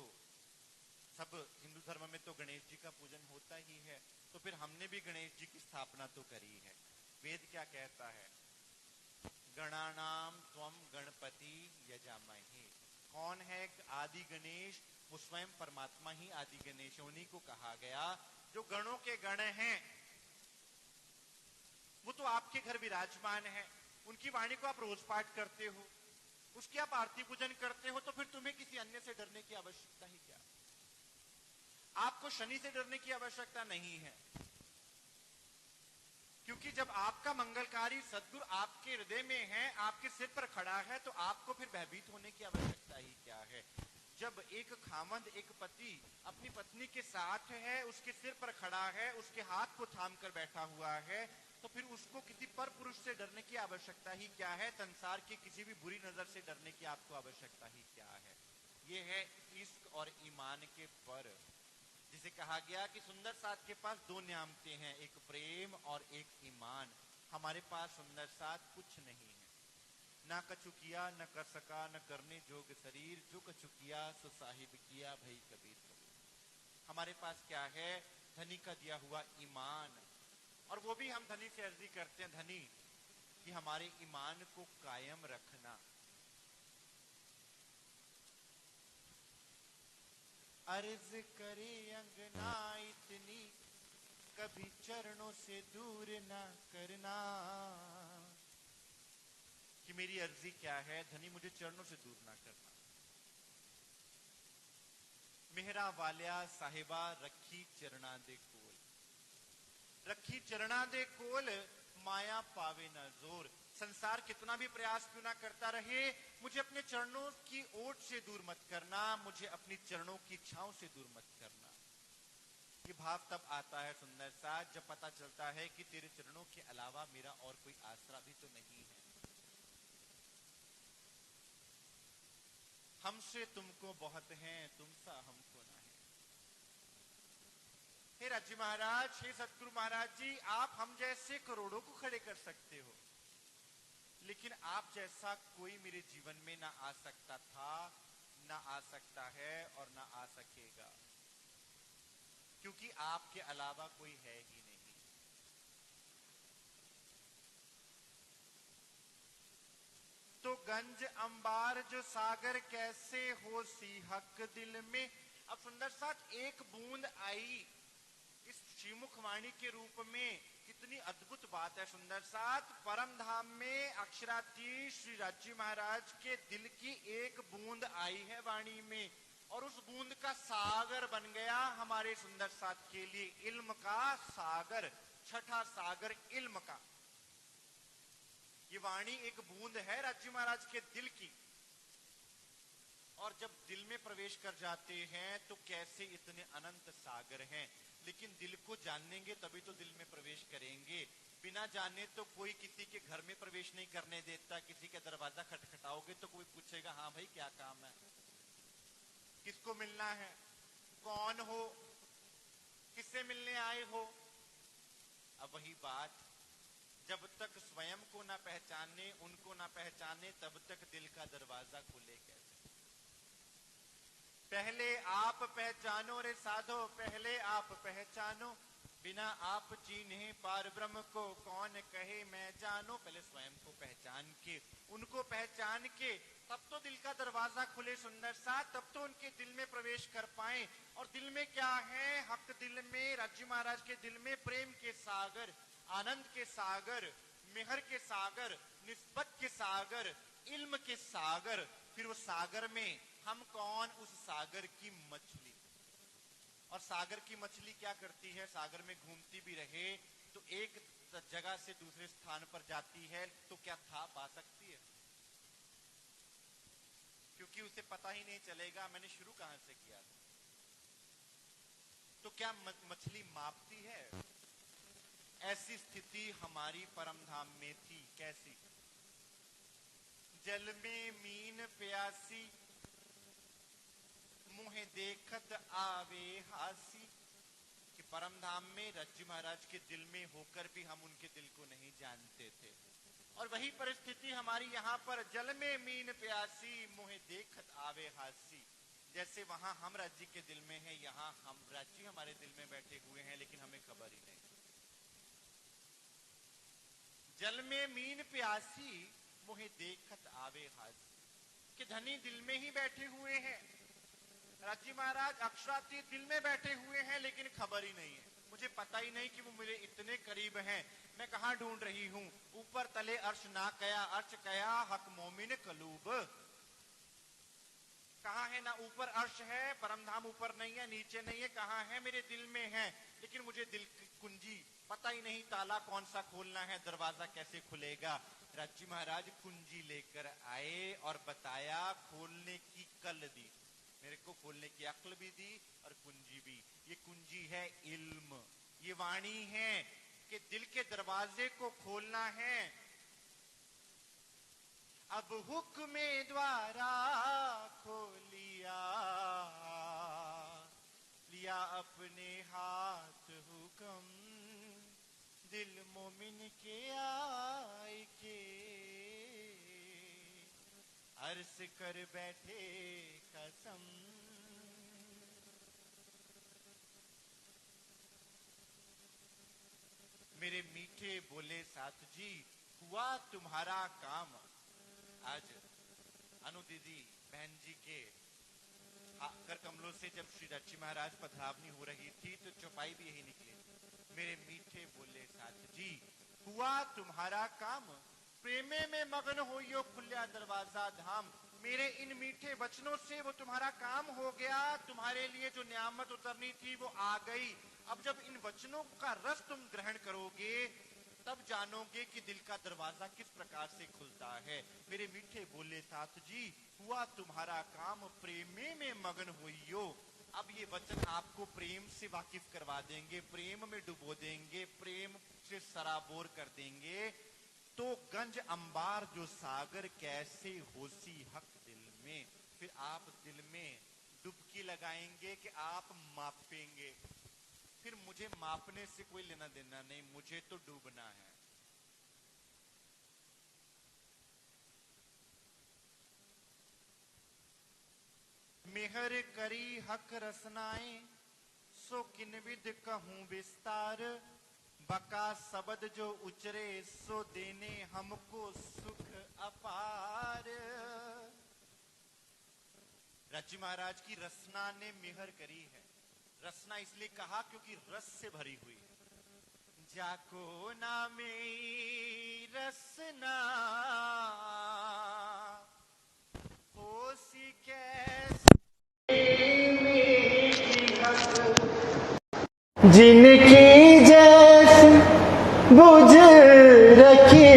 सब हिंदू धर्म में तो गणेश जी का पूजन होता ही है, तो फिर हमने भी गणेश जी की स्थापना तो करी है। वेद क्या कहता है? गणानाम त्वम गणपति यजामहे। कौन है आदि गणेश? वो स्वयं परमात्मा ही आदि गणेश, उन्हीं को कहा गया जो गणों के गण हैं। वो तो आपके घर विराजमान है, उनकी वाणी को आप रोज पाठ करते हो, उसकी आप आरती पूजन करते हो, तो फिर तुम्हें किसी अन्य से डरने की आवश्यकता ही क्या? आपको शनि से डरने की आवश्यकता नहीं है, क्योंकि जब आपका मंगलकारी सद्गुरु आपके हृदय में है, आपके सिर पर खड़ा है, तो आपको फिर भयभीत होने की आवश्यकता ही क्या है? जब एक खामद, एक पति अपनी पत्नी के साथ है, उसके सिर पर खड़ा है, उसके हाथ को थाम कर बैठा हुआ है, तो फिर उसको किसी पर पुरुष से डरने की आवश्यकता ही क्या है? संसार की किसी भी बुरी नजर से डरने की आपको आवश्यकता ही क्या है? ये है इश्क और ईमान के पर, जिसे कहा गया कि सुंदर साथ के पास दो नियामतें हैं, एक प्रेम और एक ईमान। हमारे पास सुंदर साथ कुछ नहीं है, ना कछु किया न कर सका, न करने जोग शरीर, जो कछु किया सो साहिब किया, भई कबीर कबीर। हमारे पास क्या है? धनी का दिया हुआ ईमान। और वो भी हम धनी से अर्जी करते हैं, धनी कि हमारे ईमान को कायम रखना। अर्ज करे अंगना इतनी, कभी चरणों से दूर ना करना। कि मेरी अर्जी क्या है? धनी मुझे चरणों से दूर ना करना। मेहरा वालिया साहिबा रखी चरणा दे कोल, रखी चरणा दे कोल, माया पावे ना जोर। संसार कितना भी प्रयास क्यों ना करता रहे, मुझे अपने चरणों की ओट से दूर मत करना, मुझे अपनी चरणों की छांव से दूर मत करना। ये भाव तब आता है सुंदर साथ, जब पता चलता है कि तेरे चरणों के अलावा मेरा और कोई आसरा भी तो नहीं है। हमसे तुमको बहुत है, तुमसा हमको ना है। हे राज्य महाराज, हे सतगुरु महाराज जी, आप हम जैसे करोड़ों को खड़े कर सकते हो, लेकिन आप जैसा कोई मेरे जीवन में ना आ सकता था, ना आ सकता है और ना आ सकेगा, क्योंकि आपके अलावा कोई है ही नहीं। तो गंज अंबार जो सागर कैसे हो सी हक दिल में। अब सुंदर साथ एक बूंद आई इस श्रीमुख वाणी के रूप में, कितनी अद्भुत बात है सुंदर साथ। परम धाम में अक्षराधीश श्री राज्य महाराज के दिल की एक बूंद आई है वाणी में, और उस बूंद का सागर बन गया हमारे सुंदर साथ के लिए, इल्म का सागर, छठा सागर इल्म का। ये वाणी एक बूंद है राज्य महाराज के दिल की, और जब दिल में प्रवेश कर जाते हैं तो कैसे इतने अनंत सागर हैं। लेकिन दिल को जानेंगे तभी तो दिल में प्रवेश करेंगे, बिना जाने तो कोई किसी के घर में प्रवेश नहीं करने देता। किसी का दरवाजा खटखटाओगे तो कोई पूछेगा, हाँ भाई क्या काम है, किसको मिलना है, कौन हो, किससे मिलने आए हो। अब वही बात, जब तक स्वयं को ना पहचाने, उनको ना पहचाने, तब तक दिल का दरवाजा खुले कैसे। पहले आप पहचानो रे साधो, पहले आप पहचानो, बिना आप चीन्हे पार ब्रह्म को कौन कहे मैं जानो। पहले स्वयं को पहचान के, उनको पहचान के, तब तो दिल का दरवाजा खुले सुंदर साथ, तब तो उनके दिल में प्रवेश कर पाए। और दिल में क्या है? हक दिल में, राज्य महाराज के दिल में प्रेम के सागर, आनंद के सागर, मेहर के सागर, निस्बत के सागर, इल्म के सागर। फिर वो सागर में हम कौन? उस सागर की मछली। और सागर की मछली क्या करती है? सागर में घूमती भी रहे तो एक जगह से दूसरे स्थान पर जाती है तो क्या था पा सकती है? क्योंकि उसे पता ही नहीं चलेगा मैंने शुरू कहां से किया था। तो क्या मछली मापती है? ऐसी स्थिति हमारी परम धाम में थी। कैसी? जल में मीन प्यासी, मुहे देखत आवे हासी। कि परम धाम में राज्य महाराज के दिल में होकर भी हम उनके दिल को नहीं जानते थे। और वही परिस्थिति हमारी यहाँ पर, जल में मीन प्यासी, मुहे देखत आवे हासी। जैसे वहां हम राज्य के दिल में हैं, यहाँ हम राज्य हमारे दिल में बैठे हुए हैं, लेकिन हमें खबर ही नहीं। जल में मीन प्यासी, मुहे देखत आवे हासी। कि धनी दिल में ही बैठे हुए हैं, राज्य महाराज अक्षरातीत दिल में बैठे हुए हैं, लेकिन खबर ही नहीं है। मुझे पता ही नहीं कि वो मेरे इतने करीब हैं। मैं कहां ढूंढ रही हूं? ऊपर तले अर्श ना कया, अर्श कया हक मोमिन कलूब। कहां है? ना ऊपर अर्श है, परमधाम ऊपर नहीं है, नीचे नहीं है, कहां है? मेरे दिल में है, लेकिन मुझे दिल की कुंजी पता ही नहीं, ताला कौन सा खोलना है, दरवाजा कैसे खुलेगा। राज्य महाराज कुंजी लेकर आए और बताया, खोलने की कल दी। मेरे को खोलने की अक्ल भी दी और कुंजी भी। ये कुंजी है इल्म, ये वाणी है कि दिल के दरवाजे को खोलना है। अब हुक्मे द्वारा खोलिया, लिया अपने हाथ हुक्म, दिल मोमिन के आए के, अर्ज कर बैठे कसम। मेरे मीठे बोले साथ जी, हुआ तुम्हारा काम। आज अनु दीदी बहन जी के कर कमलों से जब श्री रची महाराज पधरावनी हो रही थी तो चौपाई भी यही निकली, मेरे मीठे बोले साथ जी, हुआ तुम्हारा काम, प्रेमे में मगन होइयो खुल्या दरवाजा धाम। मेरे इन मीठे वचनों से वो तुम्हारा काम हो गया, तुम्हारे लिए जो नियामत उतरनी थी वो आ गई। अब जब इन वचनों का रस तुम ग्रहण करोगे तब जानोगे कि दिल का दरवाजा किस प्रकार से खुलता है। मेरे मीठे बोले साथ जी, हुआ तुम्हारा काम, प्रेमे में मगन होइयो। अब ये वचन आपको प्रेम से वाकिफ करवा देंगे, प्रेम में डुबो देंगे, प्रेम से सराबोर कर देंगे। तो गंज अंबार जो सागर कैसे होसी हक दिल में। फिर आप दिल में डुबकी लगाएंगे कि आप मापेंगे। फिर मुझे मापने से कोई लेना देना नहीं, मुझे तो डूबना है। मेहर करी हक रसनाएं, सो किन विद कहूं विस्तार। बका शब्द जो उचरे, सो देने हमको सुख अपार। रची महाराज की रसना ने मेहर करी है। रसना इसलिए कहा क्योंकि रस से भरी हुई है। जाको नामे रसना, होसी कैसे जिनकी जैसी बुझ रखी,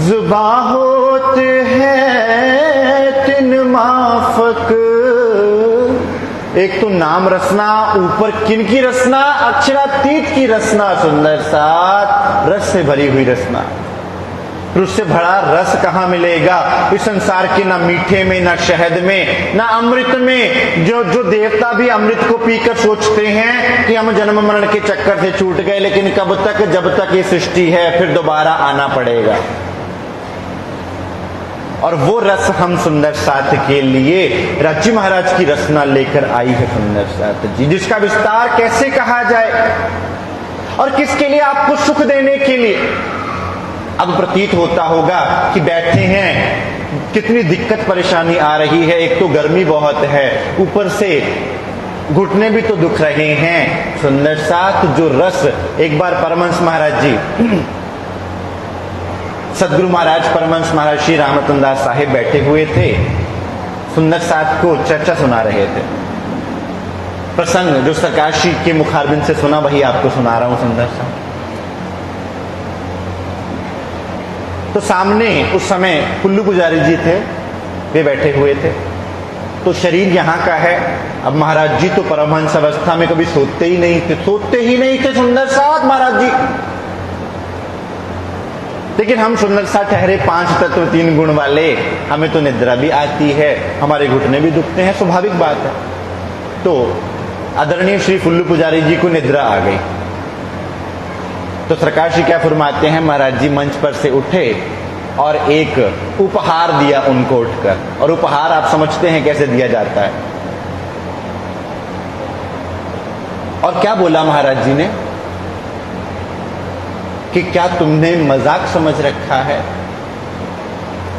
जुबां होत है तिन माफक। एक तो नाम रसना, ऊपर किन की रसना, अक्षरातीत की रसना, सुंदर साथ रस से भरी हुई रसना। फिर उससे भरा रस कहां मिलेगा इस संसार के, ना मीठे में, ना शहद में, ना अमृत में। जो देवता भी अमृत को पीकर सोचते हैं कि हम जन्म मरण के चक्कर से छूट गए, लेकिन कब तक, जब तक ये सृष्टि है फिर दोबारा आना पड़ेगा। और वो रस हम सुंदर साथ के लिए रची महाराज की रसना लेकर आई है सुंदर साथ जी, जिसका विस्तार कैसे कहा जाए और किसके लिए, आपको सुख देने के लिए। अब प्रतीत होता होगा कि बैठे हैं, कितनी दिक्कत परेशानी आ रही है। एक तो गर्मी बहुत है, ऊपर से घुटने भी तो दुख रहे हैं। सुंदर साथ जो रस, एक बार परमहंस महाराज जी, सदगुरु महाराज परमहंस महाराज श्री रामरतन दास साहिब बैठे हुए थे, सुंदर साथ को चर्चा सुना रहे थे। प्रसंग जो सरकार श्री के मुखारबिंद से सुना वही आपको सुना रहा हूं सुंदर साथ। तो सामने उस समय पुल्लू पुजारी जी थे, वे बैठे हुए थे। तो शरीर यहां का है। अब महाराज जी तो परमहंस अवस्था में कभी सोते ही नहीं थे, सोते ही नहीं थे सुंदर साथ महाराज जी। लेकिन हम सुंदर सा ठहरे 5 तत्व 3 गुण वाले, हमें तो निद्रा भी आती है, हमारे घुटने भी दुखते हैं, स्वाभाविक बात है। तो आदरणीय श्री पुल्लू पुजारी जी को निद्रा आ गई। तो सरकार जी क्या फरमाते हैं, महाराज जी मंच पर से उठे और एक उपहार दिया उनको उठकर। और उपहार आप समझते हैं कैसे दिया जाता है। और क्या बोला महाराज जी ने कि क्या तुमने मजाक समझ रखा है।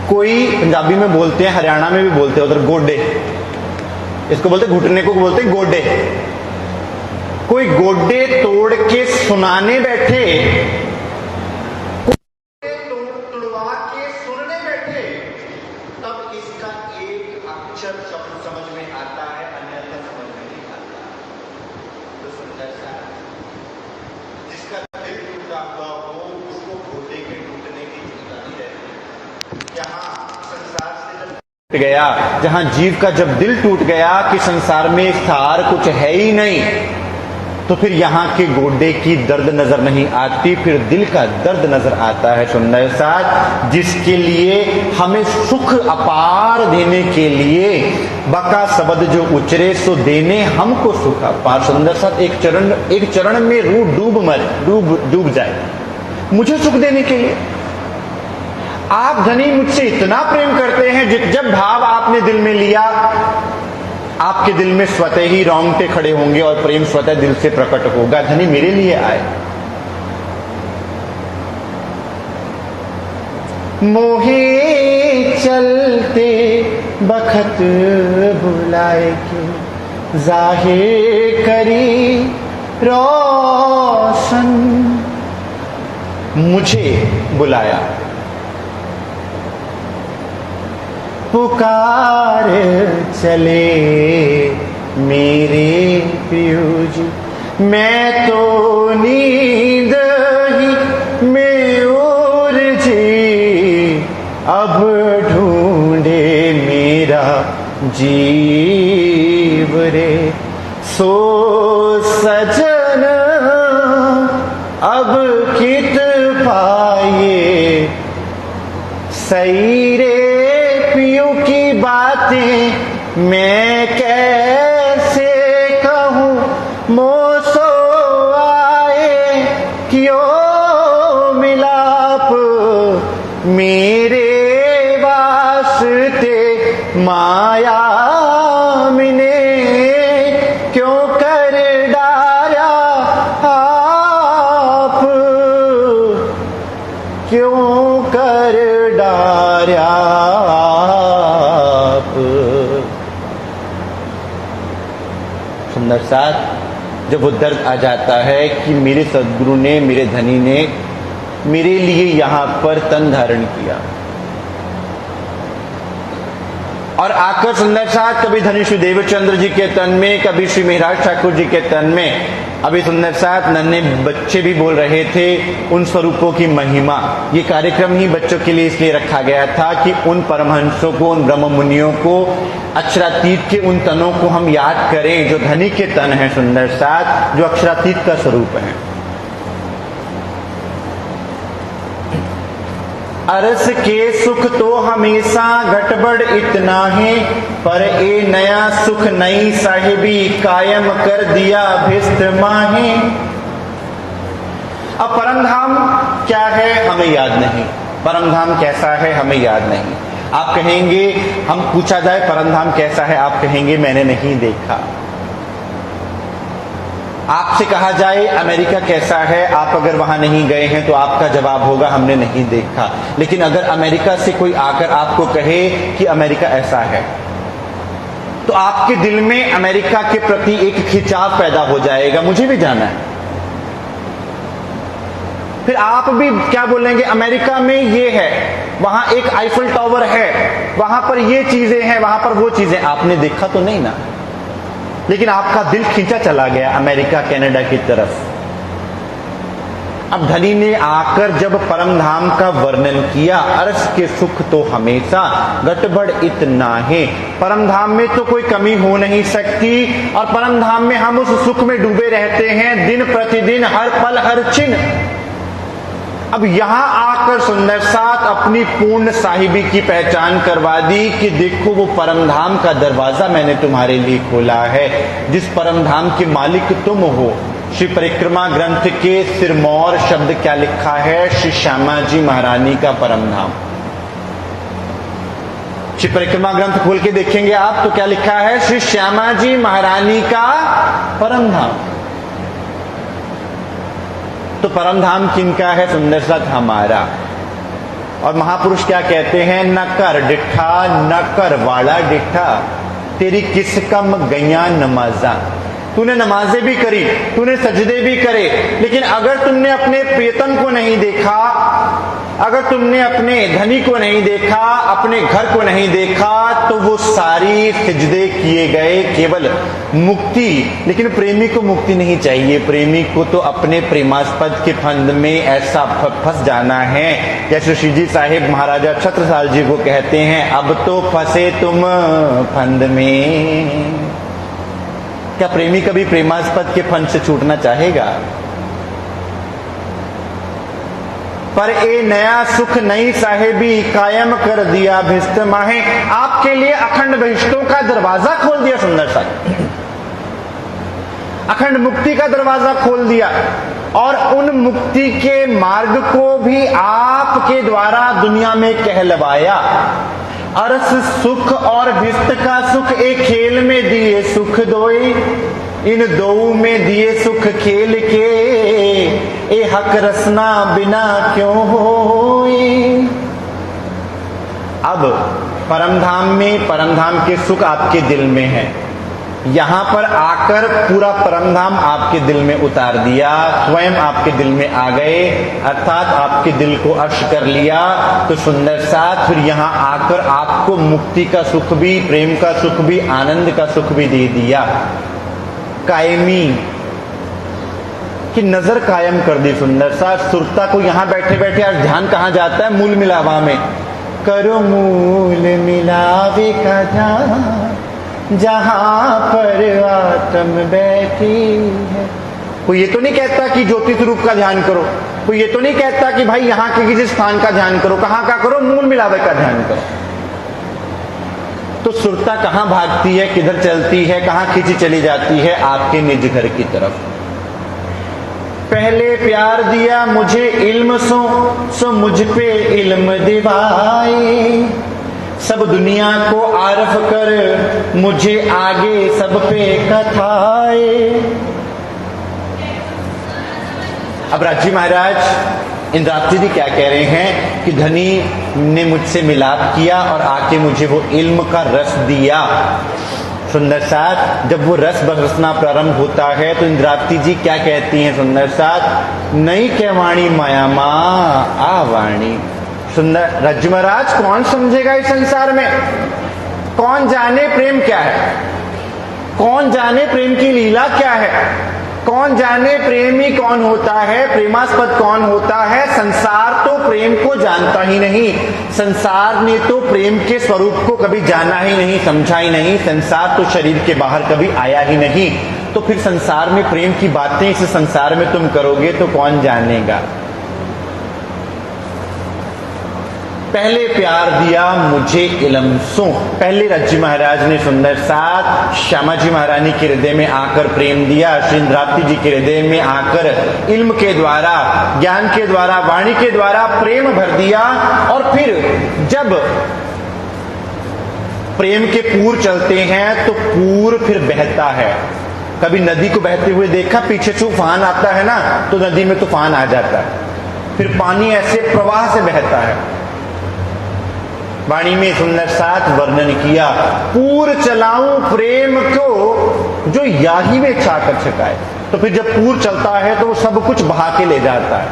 कोई पंजाबी में बोलते हैं, हरियाणा में भी बोलते हैं उधर गोडे, इसको बोलते घुटने को बोलते हैं गोडे। कोई गोडे तोड़ के सुनाने बैठे, तोड़वा के सुनने बैठे, तब इसका एक अक्षर समझ में आता है, अन्यथा समझ में नहीं आता। तो सुंदर सा जिसका दिल टूटा हुआ हो उसको घोड़े के टूटने की चिंता नहीं रहती। यहाँ संसार से जब गया, जहां जीव का जब दिल टूट गया कि संसार में सार कुछ है ही नहीं, तो फिर यहाँ के गोडे की दर्द नजर नहीं आती, फिर दिल का दर्द नजर आता है। सुंदर साथ जिसके लिए हमें सुख अपार देने के लिए बका शब्द जो उचरे सो देने हमको सुख अपार। सुंदर साथ एक चरण में रूह डूब जाए मुझे सुख देने के लिए। आप धनी मुझसे इतना प्रेम करते हैं, जब भाव आपने दिल में लिया आपके दिल में स्वतः ही रोंगटे खड़े होंगे और प्रेम स्वतः दिल से प्रकट होगा। धनी मेरे लिए आए। मोहे चलते बखत बुलाए के जाहिर करी रोशन, मुझे बुलाया पुकार चले मेरे प्रिय जी, मैं तो नींद ही में और जी, अब ढूंढे मेरा जीव रे। सो सजन अब कित पाए सही रे की बातें मैं कैसे कहूं, मोसो आए क्यों मिलाप मेरे वास्ते माया मिने क्यों कर डारा आप, क्यों कर डारा। सुंदर साथ जब वो दर्द आ जाता है कि मेरे सदगुरु ने, मेरे धनी ने मेरे लिए यहां पर तन धारण किया, और आकर सुंदर साथ कभी धनी श्री देवचंद्र जी के तन में, कभी श्री महाराज ठाकुर जी के तन में, अभी सुंदर साथ नन्हे बच्चे भी बोल रहे थे उन स्वरूपों की महिमा। ये कार्यक्रम ही बच्चों के लिए इसलिए रखा गया था कि उन परमहंसों को, उन ब्रह्म मुनियों को, अक्षरातीत के उन तनों को हम याद करें जो धनी के तन है सुंदर साथ, जो अक्षरातीत का स्वरूप है। अरस के सुख तो हमेशा गटबड़ इतना है, पर ए नया सुख नई साहिबी कायम कर दिया भिस्त माहे। अब परमधाम क्या है हमें याद नहीं, परमधाम कैसा है हमें याद नहीं। आप कहेंगे, हम पूछा जाए परमधाम कैसा है, आप कहेंगे मैंने नहीं देखा। आपसे कहा जाए अमेरिका कैसा है, आप अगर वहां नहीं गए हैं तो आपका जवाब होगा हमने नहीं देखा। लेकिन अगर अमेरिका से कोई आकर आपको कहे कि अमेरिका ऐसा है, तो आपके दिल में अमेरिका के प्रति एक खिंचाव पैदा हो जाएगा, मुझे भी जाना है। फिर आप भी क्या बोलेंगे, अमेरिका में ये है, वहां एक आईफल टावर है, वहां पर ये चीजें हैं, वहां पर वो चीजें। आपने देखा तो नहीं ना, लेकिन आपका दिल खींचा चला गया अमेरिका कनाडा की तरफ। अब धनी ने आकर जब परमधाम का वर्णन किया, अरस के सुख तो हमेशा गटबड़ इतना है, परमधाम में तो कोई कमी हो नहीं सकती, और परमधाम में हम उस सुख में डूबे रहते हैं दिन प्रतिदिन, हर पल हर क्षण। अब यहां आकर सुंदर साथ अपनी पूर्ण साहिबी की पहचान करवा दी कि देखो वो परमधाम का दरवाजा मैंने तुम्हारे लिए खोला है, जिस परमधाम के मालिक तुम हो। श्री परिक्रमा ग्रंथ के सिरमौर शब्द क्या लिखा है, श्री श्यामा जी महारानी का परमधाम। श्री परिक्रमा ग्रंथ खोल के देखेंगे आप तो क्या लिखा है, श्री श्यामा जी महारानी का परमधाम। तो परमधाम किनका है, सुंदर साथ हमारा। और महापुरुष क्या कहते हैं, न कर डिठा न कर वाला डिठा, तेरी किस कम गैया नमाजा। तूने नमाजें भी करी, तूने सजदे भी करे, लेकिन अगर तुमने अपने प्रियतम को नहीं देखा, अगर तुमने अपने धनी को नहीं देखा, अपने घर को नहीं देखा, तो वो सारी सिजदे किए गए केवल मुक्ति। लेकिन प्रेमी को मुक्ति नहीं चाहिए, प्रेमी को तो अपने प्रेमास्पद के फंद में ऐसा फंस जाना है जैसे श्री जी साहिब महाराजा छत्रसाल जी को कहते हैं, अब तो फंसे तुम फंद में। क्या प्रेमी कभी प्रेमास्पद के फंद से छूटना चाहेगा? पर ए नया सुख नई साहेबी कायम कर दिया भिष्ट माहे। आपके लिए अखंड बहिष्टों का दरवाजा खोल दिया सुंदर सा, अखंड मुक्ति का दरवाजा खोल दिया, और उन मुक्ति के मार्ग को भी आपके द्वारा दुनिया में कहलवाया। अरस सुख और भिष्ट का सुख एक खेल में दिए सुख दोई, इन दो में दिए सुख खेल के, ए हक रसना बिना क्यों होई। अब परमधाम में, परमधाम के सुख आपके दिल में है, यहां पर आकर पूरा परमधाम आपके दिल में उतार दिया, स्वयं आपके दिल में आ गए, अर्थात आपके दिल को अर्श कर लिया। तो सुंदर साथ फिर यहां आकर आपको मुक्ति का सुख भी, प्रेम का सुख भी, आनंद का सुख भी दे दिया। कायमी की नजर कायम कर दी सुंदर सा। सुरता को यहां बैठे बैठे आज ध्यान कहां जाता है? मूल मिलावा में। करो मूल मिलावे का ध्यान, जहां पर आत्म बैठी है। कोई ये तो नहीं कहता कि ज्योति स्वरूप का ध्यान करो, कोई ये तो नहीं कहता कि भाई यहां के किसी स्थान का ध्यान करो। कहां का करो? मूल मिलावे का ध्यान करो। तो सुरता कहां भागती है, किधर चलती है, कहां खींची चली जाती है? आपके निज घर की तरफ। पहले प्यार दिया मुझे इल्म सो मुझ पे इल्म दिवाए, सब दुनिया को आरफ कर मुझे आगे सब पे कथाए। अब राजी महाराज इंद्रावती जी क्या कह रहे हैं कि धनी ने मुझसे मिलाप किया और आके मुझे वो इल्म का रस दिया। सुंदर साथ जब वो रस बरसना प्रारंभ होता है तो इंद्रावती जी क्या कहती हैं? सुंदर साथ नहीं क्या वाणी माया माँ आ वाणी। सुंदर राज्य महाराज कौन समझेगा इस संसार में? कौन जाने प्रेम क्या है? कौन जाने प्रेम की लीला क्या है? कौन जाने प्रेमी कौन होता है, प्रेमास्पद कौन होता है? संसार तो प्रेम को जानता ही नहीं, संसार ने तो प्रेम के स्वरूप को कभी जाना ही नहीं, समझा ही नहीं। संसार तो शरीर के बाहर कभी आया ही नहीं, तो फिर संसार में प्रेम की बातें इस संसार में तुम करोगे तो कौन जानेगा? पहले प्यार दिया मुझे इल्म सो। पहले रज्जी महाराज ने सुंदर साथ श्यामा जी महारानी के हृदय में आकर प्रेम दिया, श्री इंद्रावती जी के हृदय में आकर इल्म के द्वारा, ज्ञान के द्वारा, वाणी के द्वारा प्रेम भर दिया। और फिर जब प्रेम के पूर चलते हैं तो पूर फिर बहता है। कभी नदी को बहते हुए देखा? पीछे तूफान आता है ना तो नदी में तूफान आ जाता है, फिर पानी ऐसे प्रवाह से बहता है। वाणी में सुंदर साथ वर्णन किया, पूर चलाऊं प्रेम को जो याही में छाकर छकाए। तो फिर जब पूर चलता है तो वो सब कुछ बहा के ले जाता है।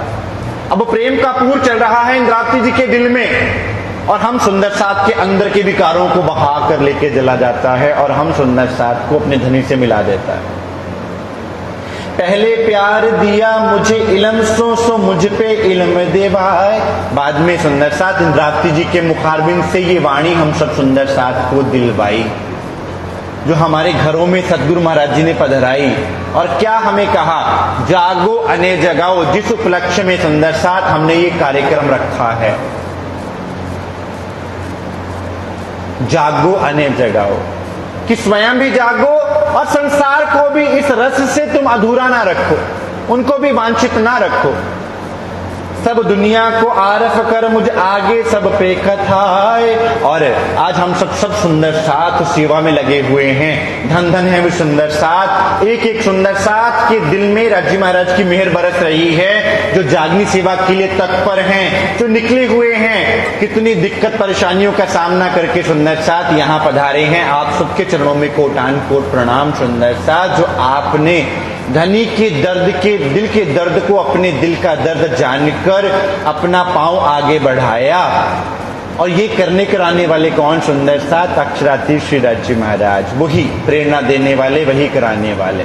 अब प्रेम का पूर चल रहा है इंद्रावती जी के दिल में, और हम सुंदर साथ के अंदर के विकारों को बहा कर लेके चला जाता है और हम सुंदर साथ को अपने धनी से मिला देता है। पहले प्यार दिया मुझे इल्म सो मुझ पे इल्म देवाए। बाद में सुंदर साथ इंद्रावती जी के मुखारबिंद से ये वाणी हम सब सुंदर साथ को दिलवाई, जो हमारे घरों में सदगुरु महाराज जी ने पधराई। और क्या हमें कहा? जागो अने जगाओ। जिस उपलक्ष्य में सुंदर साथ हमने ये कार्यक्रम रखा है, जागो अने जगाओ, कि स्वयं भी जागो और संसार को भी इस रस से तुम अधूरा ना रखो, उनको भी वांछित ना रखो। सब दुनिया को आरफ कर मुझ आगे सब पे कथाए। और आज हम सब सुंदर साथ सेवा में लगे हुए हैं। धन धन है वो सुंदर साथ। एक एक सुंदर साथ के दिल में राज्य महाराज की मेहर बरस रही है, जो जागनी सेवा के लिए तत्पर हैं, जो निकले हुए हैं। कितनी दिक्कत परेशानियों का सामना करके सुंदर साथ यहाँ पधारे हैं। आप सबके चरणों में कोटान कोट प्रणाम सुंदर साथ, जो आपने धनी के दर्द के दिल के दर्द को अपने दिल का दर्द जानकर अपना पांव आगे बढ़ाया। और ये करने कराने वाले कौन? सुंदर साथ अक्षरातीत श्री राज महाराज, वही प्रेरणा देने वाले, वही कराने वाले।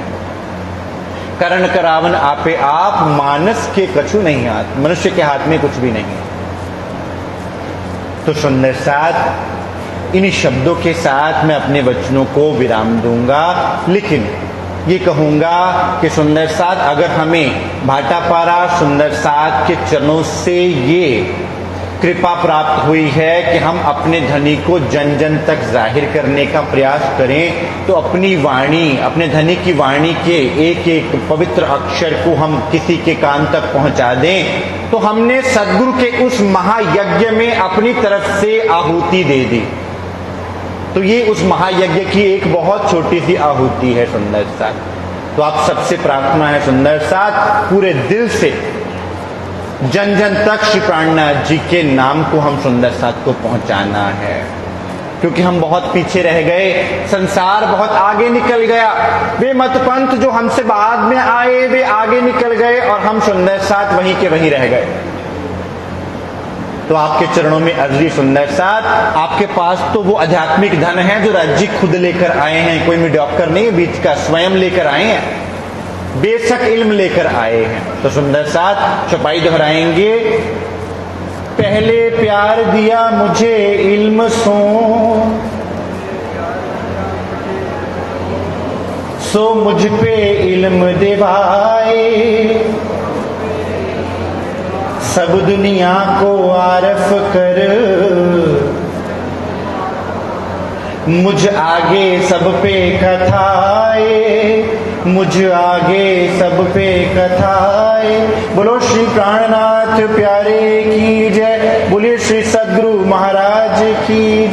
करण करावन आपे आप, मानस के कछु नहीं हाथ, मनुष्य के हाथ में कुछ भी नहीं। तो सुंदर साथ इन्हीं शब्दों के साथ मैं अपने वचनों को विराम दूंगा, लेकिन ये कहूंगा कि सुंदर साथ अगर हमें भाटापारा सुंदर साथ के चरणों से ये कृपा प्राप्त हुई है कि हम अपने धनी को जन जन तक जाहिर करने का प्रयास करें, तो अपनी वाणी, अपने धनी की वाणी के एक एक पवित्र अक्षर को हम किसी के कान तक पहुंचा दें, तो हमने सदगुरु के उस महायज्ञ में अपनी तरफ से आहुति दे दी। तो ये उस महायज्ञ की एक बहुत छोटी सी आहुति है सुंदर साथ। तो आप सबसे प्रार्थना है सुंदर साथ, पूरे दिल से जन जन तक श्री प्राणनाथ जी के नाम को हम सुंदर साथ को पहुंचाना है, क्योंकि हम बहुत पीछे रह गए, संसार बहुत आगे निकल गया। वे मत पंथ जो हमसे बाद में आए वे आगे निकल गए और हम सुंदर साथ वहीं के वहीं रह गए। तो आपके चरणों में अर्जी सुंदर साथ, आपके पास तो वो आध्यात्मिक धन है जो राज्य खुद लेकर आए हैं, कोई मीडियोकर नहीं बीच का, स्वयं लेकर आए हैं, बेशक इल्म लेकर आए हैं। तो सुंदर साथ चौपाई दोहराएंगे। पहले प्यार दिया मुझे इल्म सो मुझ पे इल्म दिवाए, सब दुनिया को आरफ कर, मुझ आगे सब पे कथाए, मुझ आगे सब पे कथाए। बोलो श्री प्राणनाथ प्यारे की जय, बोलिए श्री सद्गुरु महाराज की